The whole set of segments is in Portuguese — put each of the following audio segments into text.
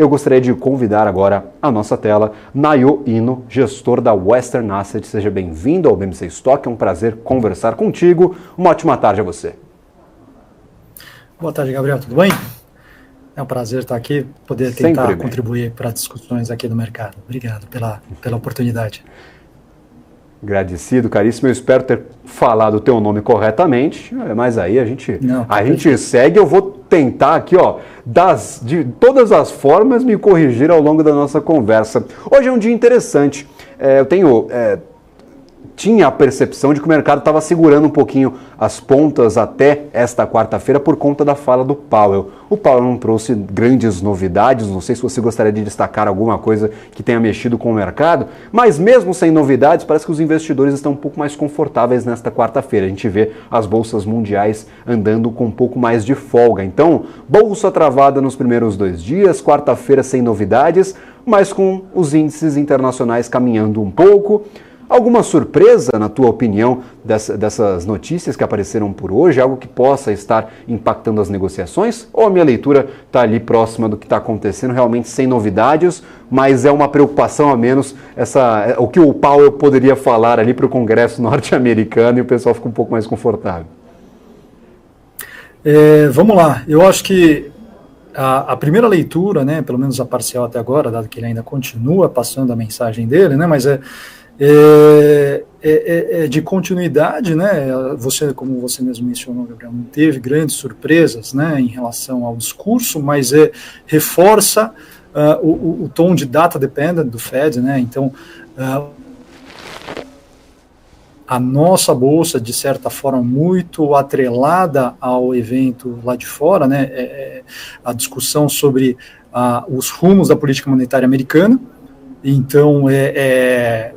Eu gostaria de convidar agora à nossa tela Nayo Ino, gestor da Western Asset. Seja bem-vindo ao BMC Stock, é um prazer conversar contigo. Uma ótima tarde a você. Boa tarde, Gabriel, tudo bem? É um prazer estar aqui, poder tentar contribuir para discussões aqui do mercado. Obrigado pela oportunidade. Agradecido, caríssimo. Eu espero ter falado o teu nome corretamente, mas aí a gente segue. Eu vou tentar aqui, de todas as formas, me corrigir ao longo da nossa conversa. Hoje é um dia interessante. Tinha a percepção de que o mercado estava segurando um pouquinho as pontas até esta quarta-feira por conta da fala do Powell. O Powell não trouxe grandes novidades, não sei se você gostaria de destacar alguma coisa que tenha mexido com o mercado, mas mesmo sem novidades, parece que os investidores estão um pouco mais confortáveis nesta quarta-feira. A gente vê as bolsas mundiais andando com um pouco mais de folga. Então, bolsa travada nos primeiros 2 dias, quarta-feira sem novidades, mas com os índices internacionais caminhando um pouco. Alguma surpresa, na tua opinião, dessas notícias que apareceram por hoje? Algo que possa estar impactando as negociações? Ou a minha leitura está ali próxima do que está acontecendo, realmente sem novidades, mas é uma preocupação a menos o que o Powell poderia falar ali para o Congresso norte-americano e o pessoal fica um pouco mais confortável? Vamos lá, eu acho que a primeira leitura, né, pelo menos a parcial até agora, dado que ele ainda continua passando a mensagem dele, né, mas de continuidade, né? Como você mesmo mencionou, Gabriel, não teve grandes surpresas, né, em relação ao discurso, mas reforça o tom de data dependent do Fed, né? Então, a nossa bolsa, de certa forma, muito atrelada ao evento lá de fora, né? A discussão sobre os rumos da política monetária americana. Então,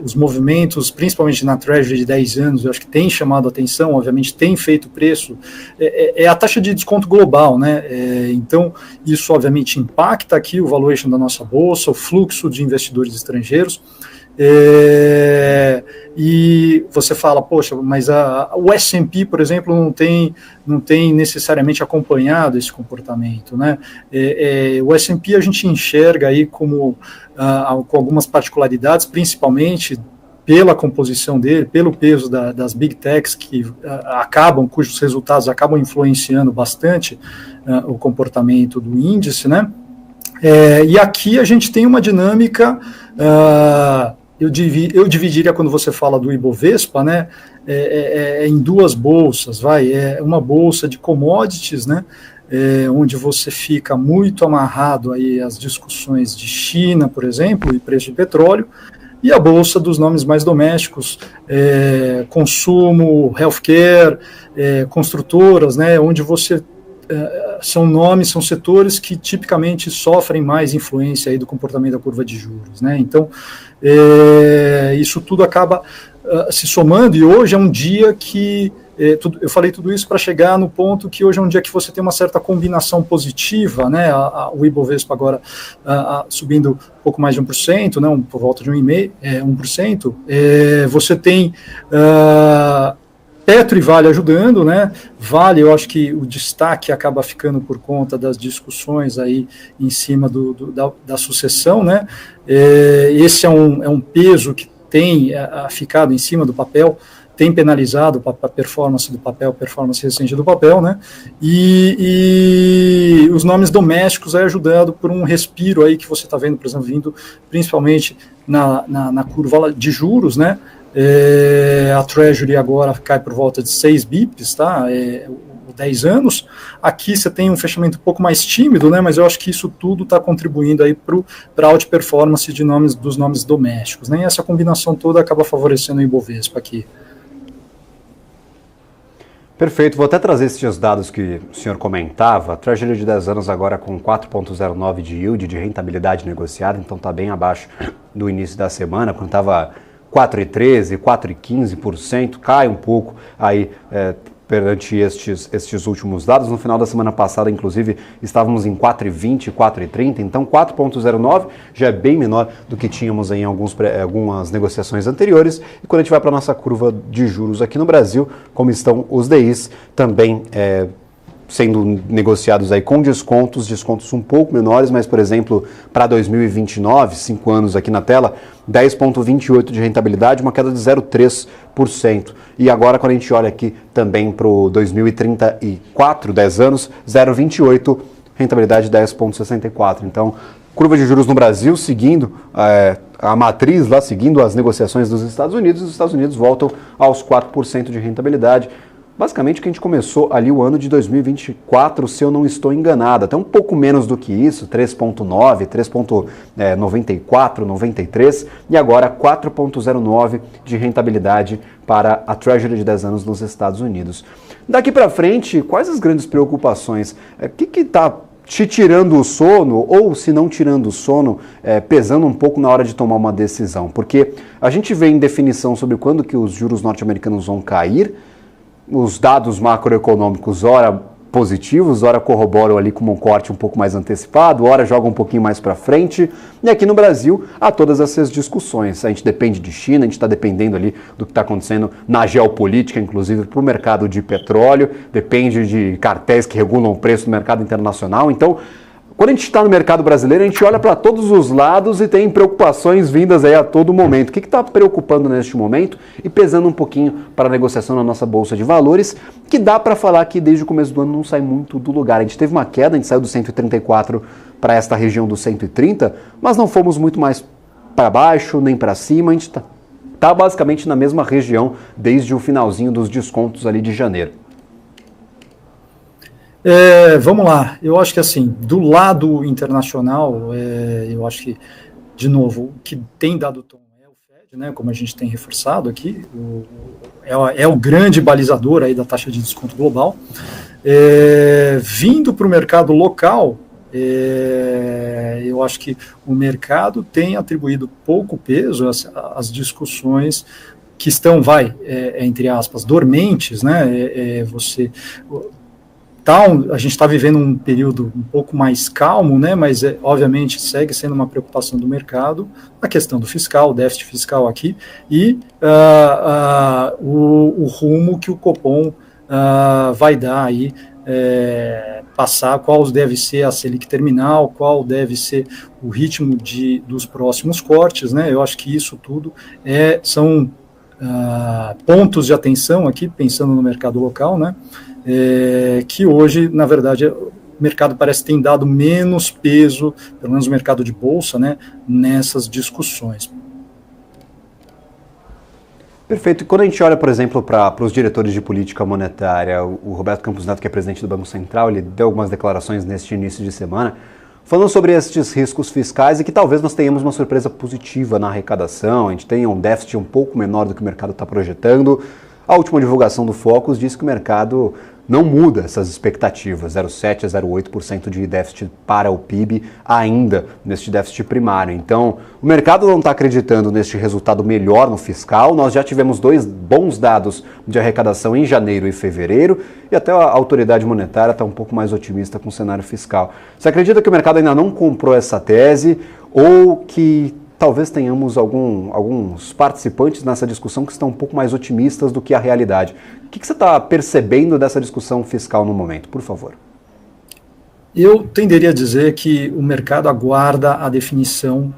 os movimentos, principalmente na Treasury de 10 anos, eu acho que tem chamado a atenção, obviamente tem feito preço, a taxa de desconto global, né? Então, isso obviamente impacta aqui o valuation da nossa bolsa, o fluxo de investidores estrangeiros, e você fala, poxa, mas o S&P, por exemplo, não tem necessariamente acompanhado esse comportamento, né? O S&P a gente enxerga aí como com algumas particularidades, principalmente pela composição dele, pelo peso das big techs cujos resultados acabam influenciando bastante o comportamento do índice, né? E aqui a gente tem uma dinâmica, eu dividiria, quando você fala do Ibovespa, né, em 2 bolsas, uma bolsa de commodities, né, onde você fica muito amarrado aí às discussões de China, por exemplo, e preço de petróleo, e a bolsa dos nomes mais domésticos, consumo, healthcare, construtoras, né, onde você são setores que tipicamente sofrem mais influência aí do comportamento da curva de juros, né? Então, isso tudo acaba se somando, e hoje é um dia que eu falei tudo isso para chegar no ponto que hoje é um dia que você tem uma certa combinação positiva, né? O Ibovespa agora subindo um pouco mais de 1%, né? Por volta de 1%. Você tem Petro e Vale ajudando, né? Vale, eu acho que o destaque acaba ficando por conta das discussões aí em cima da sucessão, né? Esse é um peso que tem ficado em cima do papel, tem penalizado a performance do papel, performance recente do papel, né? E os nomes domésticos ajudando por um respiro aí que você está vendo, por exemplo, vindo principalmente na curva de juros, né? A Treasury agora cai por volta de 6 bips, tá? 10 anos. Aqui você tem um fechamento um pouco mais tímido, né? Mas eu acho que isso tudo está contribuindo aí para a outperformance dos nomes domésticos, né? E essa combinação toda acaba favorecendo o Ibovespa aqui. Perfeito, vou até trazer esses dados que o senhor comentava. A Treasury de 10 anos agora com 4,09 de yield, de rentabilidade negociada, então está bem abaixo do início da semana, quando estava 4,13%, 4,15%, cai um pouco aí perante estes últimos dados. No final da semana passada, inclusive, estávamos em 4,20, 4,30, então 4,09 já é bem menor do que tínhamos em algumas negociações anteriores. E quando a gente vai para a nossa curva de juros aqui no Brasil, como estão os DIs, também sendo negociados aí com descontos um pouco menores, mas, por exemplo, para 2029, 5 anos aqui na tela, 10,28% de rentabilidade, uma queda de 0,3%. E agora, quando a gente olha aqui também para o 2034, 10 anos, 0,28%, rentabilidade 10,64%. Então, curva de juros no Brasil seguindo a matriz lá, seguindo as negociações dos Estados Unidos, os Estados Unidos voltam aos 4% de rentabilidade. Basicamente que a gente começou ali o ano de 2024, se eu não estou enganado, até um pouco menos do que isso, 3,9, 3,94, 93 e agora 4,09 de rentabilidade para a Treasury de 10 anos nos Estados Unidos. Daqui para frente, quais as grandes preocupações? O que está te tirando o sono, ou se não tirando o sono, pesando um pouco na hora de tomar uma decisão? Porque a gente vê em definição sobre quando que os juros norte-americanos vão cair, os dados macroeconômicos, ora positivos, ora corroboram ali como um corte um pouco mais antecipado, ora jogam um pouquinho mais para frente. E aqui no Brasil há todas essas discussões. A gente depende de China, a gente está dependendo ali do que está acontecendo na geopolítica, inclusive para o mercado de petróleo, depende de cartéis que regulam o preço no mercado internacional. Então, quando a gente está no mercado brasileiro, a gente olha para todos os lados e tem preocupações vindas aí a todo momento. O que está preocupando neste momento e pesando um pouquinho para a negociação na nossa Bolsa de Valores, que dá para falar que desde o começo do ano não sai muito do lugar. A gente teve uma queda, a gente saiu do 134 para esta região do 130, mas não fomos muito mais para baixo nem para cima, a gente está basicamente na mesma região desde o finalzinho dos descontos ali de janeiro. Vamos lá, eu acho que assim, do lado internacional, eu acho que, de novo, o que tem dado tom é o Fed, né, como a gente tem reforçado aqui, é o grande balizador aí da taxa de desconto global. Vindo para o mercado local, eu acho que o mercado tem atribuído pouco peso às discussões que estão, entre aspas, dormentes, né, a gente está vivendo um período um pouco mais calmo, né, mas obviamente segue sendo uma preocupação do mercado a questão do fiscal, o déficit fiscal aqui, e o rumo que o Copom vai dar aí, passar, qual deve ser a Selic terminal, qual deve ser o ritmo dos próximos cortes, né, eu acho que isso tudo são pontos de atenção aqui, pensando no mercado local, né, que hoje, na verdade, o mercado parece ter dado menos peso, pelo menos o mercado de bolsa, né, nessas discussões. Perfeito. E quando a gente olha, por exemplo, para os diretores de política monetária, o Roberto Campos Neto, que é presidente do Banco Central, ele deu algumas declarações neste início de semana, falando sobre estes riscos fiscais e que talvez nós tenhamos uma surpresa positiva na arrecadação, a gente tenha um déficit um pouco menor do que o mercado está projetando. A última divulgação do Focus diz que o mercado não muda essas expectativas, 0,7% a 0,8% de déficit para o PIB ainda neste déficit primário. Então, o mercado não está acreditando neste resultado melhor no fiscal. Nós já tivemos 2 bons dados de arrecadação em janeiro e fevereiro e até a autoridade monetária está um pouco mais otimista com o cenário fiscal. Você acredita que o mercado ainda não comprou essa tese ou que talvez tenhamos alguns participantes nessa discussão que estão um pouco mais otimistas do que a realidade? O que você está percebendo dessa discussão fiscal no momento, por favor? Eu tenderia a dizer que o mercado aguarda a definição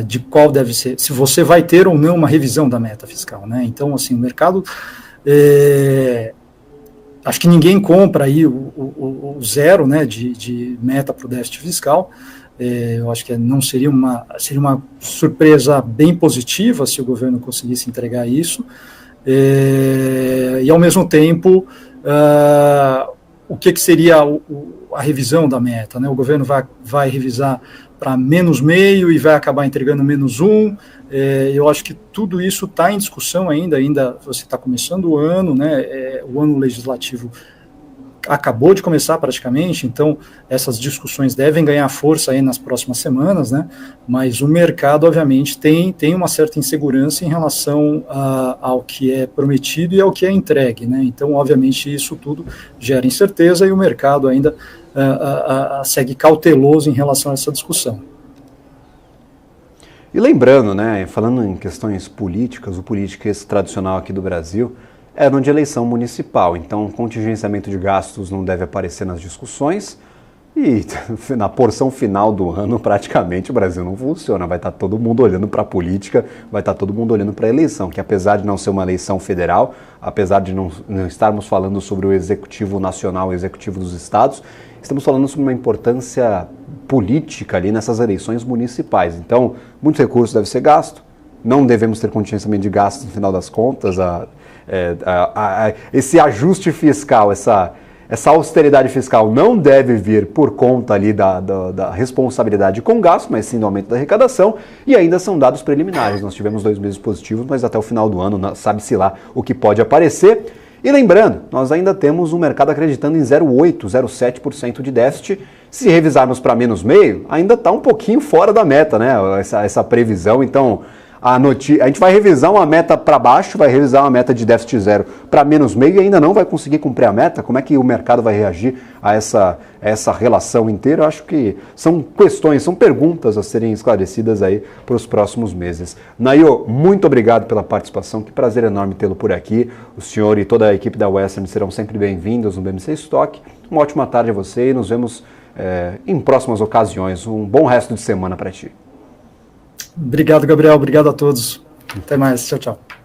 de qual deve ser, se você vai ter ou não uma revisão da meta fiscal, né? Então, assim, o mercado, acho que ninguém compra aí o zero, né, de meta para o déficit fiscal. Eu acho que seria uma surpresa bem positiva se o governo conseguisse entregar isso, e ao mesmo tempo o que seria a revisão da meta, né? O governo vai revisar para -0,5 e vai acabar entregando -1. Eu acho que tudo isso está em discussão ainda você está começando o ano, né? O ano legislativo acabou de começar praticamente, então essas discussões devem ganhar força aí nas próximas semanas, né? Mas o mercado, obviamente, tem uma certa insegurança em relação ao que é prometido e ao que é entregue, né? Então, obviamente, isso tudo gera incerteza e o mercado ainda segue cauteloso em relação a essa discussão. E lembrando, né, falando em questões políticas, o politiquês tradicional aqui do Brasil, eram de eleição municipal. Então, contingenciamento de gastos não deve aparecer nas discussões e na porção final do ano, praticamente, o Brasil não funciona. Vai estar todo mundo olhando para a política, vai estar todo mundo olhando para a eleição, que apesar de não ser uma eleição federal, apesar de não estarmos falando sobre o executivo nacional e o executivo dos estados, estamos falando sobre uma importância política ali nessas eleições municipais. Então, muito recurso deve ser gasto, não devemos ter contingenciamento de gastos no final das contas, esse ajuste fiscal, essa austeridade fiscal não deve vir por conta ali da responsabilidade com gasto, mas sim do aumento da arrecadação, e ainda são dados preliminares. Nós tivemos 2 meses positivos, mas até o final do ano sabe-se lá o que pode aparecer. E lembrando, nós ainda temos um mercado acreditando em 0,8%, 0,7% de déficit. Se revisarmos para menos meio, ainda está um pouquinho fora da meta, né? Essa previsão. Então, a gente vai revisar uma meta para baixo, vai revisar uma meta de déficit zero para menos meio e ainda não vai conseguir cumprir a meta. Como é que o mercado vai reagir a essa relação inteira? Eu acho que são questões, são perguntas a serem esclarecidas aí para os próximos meses. Nayo, muito obrigado pela participação, que prazer enorme tê-lo por aqui. O senhor e toda a equipe da Western serão sempre bem-vindos no BMC Stock. Uma ótima tarde a você e nos vemos em próximas ocasiões. Um bom resto de semana para ti. Obrigado, Gabriel. Obrigado a todos. Até mais. Tchau, tchau.